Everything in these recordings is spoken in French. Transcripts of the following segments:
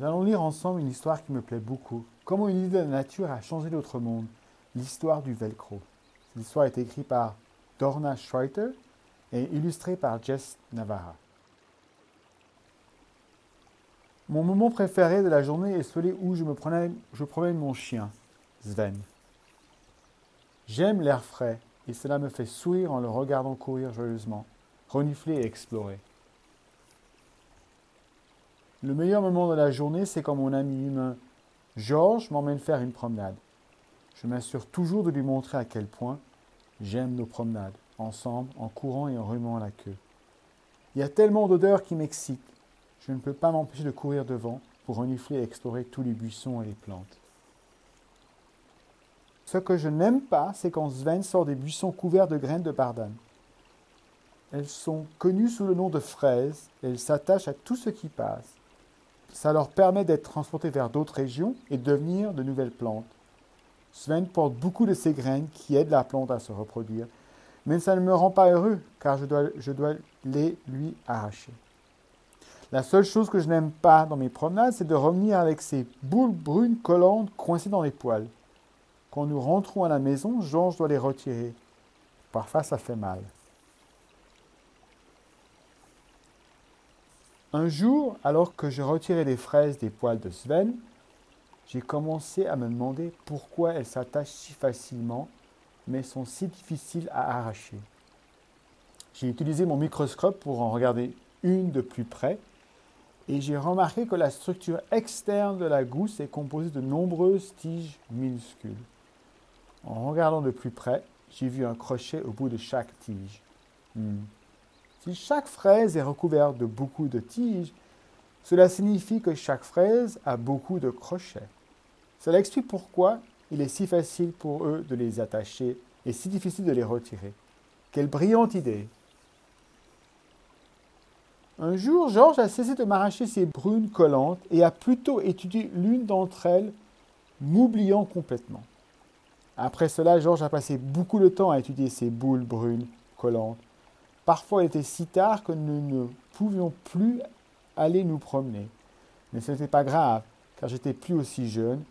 Nous allons lire ensemble une histoire qui me plaît beaucoup. Comment une idée de la nature a changé notre monde. L'histoire du velcro. Cette histoire est écrite par Dorna Schreiter et illustrée par Jess Navarra. Mon moment préféré de la journée est celui où je promène mon chien, Sven. J'aime l'air frais et cela me fait sourire en le regardant courir joyeusement, renifler et explorer. Le meilleur moment de la journée, c'est quand mon ami humain Georges m'emmène faire une promenade. Je m'assure toujours de lui montrer à quel point j'aime nos promenades, ensemble, en courant et en remuant la queue. Il y a tellement d'odeurs qui m'excitent. Je ne peux pas m'empêcher de courir devant pour renifler et explorer tous les buissons et les plantes. Ce que je n'aime pas, c'est quand Sven sort des buissons couverts de graines de bardane. Elles sont connues sous le nom de fraises et elles s'attachent à tout ce qui passe. Ça leur permet d'être transportés vers d'autres régions et de devenir de nouvelles plantes. Sven porte beaucoup de ces graines qui aident la plante à se reproduire, mais ça ne me rend pas heureux car je dois les lui arracher. La seule chose que je n'aime pas dans mes promenades, c'est de revenir avec ces boules brunes collantes coincées dans les poils. Quand nous rentrons à la maison, Georges doit les retirer. Parfois, ça fait mal. Un jour, alors que je retirais les fraises des poils de Sven, j'ai commencé à me demander pourquoi elles s'attachent si facilement, mais sont si difficiles à arracher. J'ai utilisé mon microscope pour en regarder une de plus près, et j'ai remarqué que la structure externe de la gousse est composée de nombreuses tiges minuscules. En regardant de plus près, j'ai vu un crochet au bout de chaque tige. Si chaque fraise est recouverte de beaucoup de tiges, cela signifie que chaque fraise a beaucoup de crochets. Cela explique pourquoi il est si facile pour eux de les attacher et si difficile de les retirer. Quelle brillante idée! Un jour, Georges a cessé de m'arracher ces brunes collantes et a plutôt étudié l'une d'entre elles, m'oubliant complètement. Après cela, Georges a passé beaucoup de temps à étudier ces boules brunes collantes. Parfois, il était si tard que nous ne pouvions plus aller nous promener. Mais ce n'était pas grave, car j'étais plus aussi jeune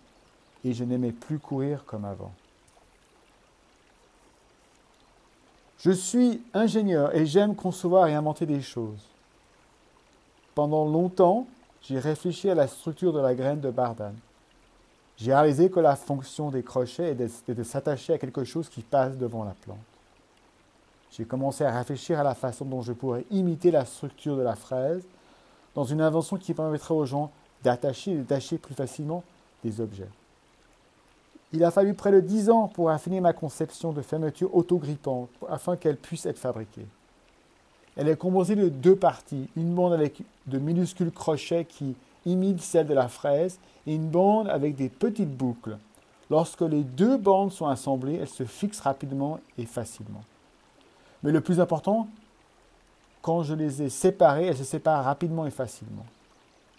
et je n'aimais plus courir comme avant. Je suis ingénieur et j'aime concevoir et inventer des choses. Pendant longtemps, j'ai réfléchi à la structure de la graine de bardane. J'ai réalisé que la fonction des crochets est de s'attacher à quelque chose qui passe devant la plante. J'ai commencé à réfléchir à la façon dont je pourrais imiter la structure de la fraise dans une invention qui permettrait aux gens d'attacher et de détacher plus facilement des objets. Il a fallu près de 10 ans pour affiner ma conception de fermeture autogrippante afin qu'elle puisse être fabriquée. Elle est composée de 2 parties, une bande avec de minuscules crochets qui imitent celle de la fraise et une bande avec des petites boucles. Lorsque les 2 bandes sont assemblées, elles se fixent rapidement et facilement. Mais le plus important, quand je les ai séparées, elles se séparent rapidement et facilement.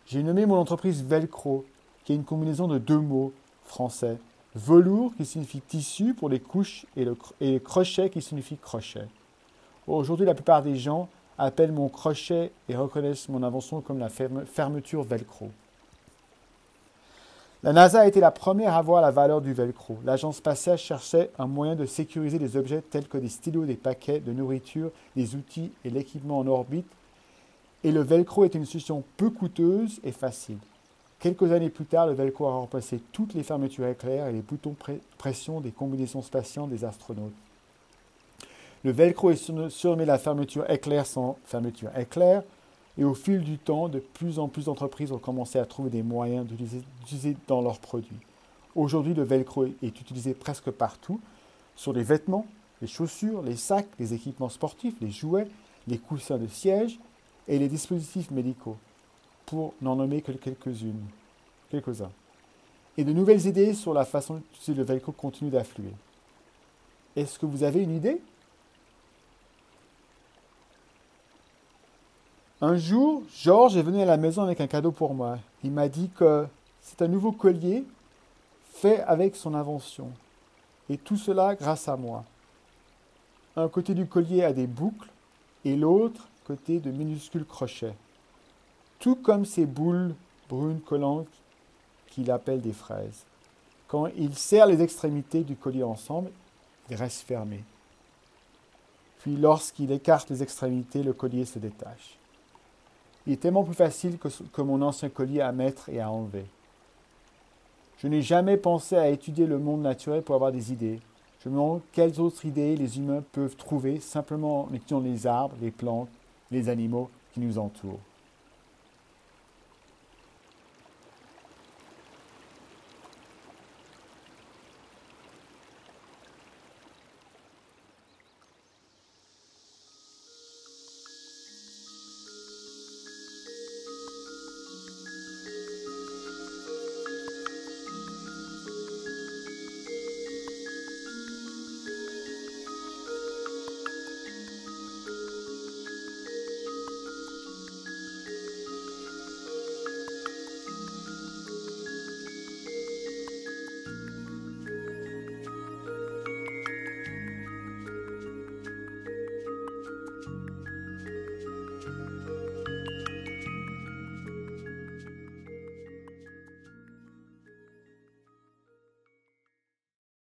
J'ai nommé mon entreprise Velcro, qui est une combinaison de 2 mots français. Velours, qui signifie tissu pour les couches, et crochet, qui signifie crochet. Aujourd'hui, la plupart des gens appellent mon crochet et reconnaissent mon invention comme la fermeture Velcro. La NASA a été la première à voir la valeur du Velcro. L'agence spatiale cherchait un moyen de sécuriser des objets tels que des stylos, des paquets de nourriture, des outils et l'équipement en orbite. Et le Velcro est une solution peu coûteuse et facile. Quelques années plus tard, le Velcro a remplacé toutes les fermetures éclairs et les boutons pression des combinaisons spatiales des astronautes. Le Velcro est surnommé la fermeture éclair sans fermeture éclair. Et au fil du temps, de plus en plus d'entreprises ont commencé à trouver des moyens d'utiliser dans leurs produits. Aujourd'hui, le Velcro est utilisé presque partout, sur les vêtements, les chaussures, les sacs, les équipements sportifs, les jouets, les coussins de siège et les dispositifs médicaux, pour n'en nommer que quelques-uns. Et de nouvelles idées sur la façon d'utiliser le Velcro continuent d'affluer. Est-ce que vous avez une idée ? Un jour, Georges est venu à la maison avec un cadeau pour moi. Il m'a dit que c'est un nouveau collier fait avec son invention. Et tout cela grâce à moi. Un côté du collier a des boucles et l'autre côté de minuscules crochets. Tout comme ces boules brunes collantes qu'il appelle des fraises. Quand il serre les extrémités du collier ensemble, il reste fermé. Puis lorsqu'il écarte les extrémités, le collier se détache. Il est tellement plus facile que mon ancien collier à mettre et à enlever. Je n'ai jamais pensé à étudier le monde naturel pour avoir des idées. Je me demande quelles autres idées les humains peuvent trouver simplement en étudiant les arbres, les plantes, les animaux qui nous entourent.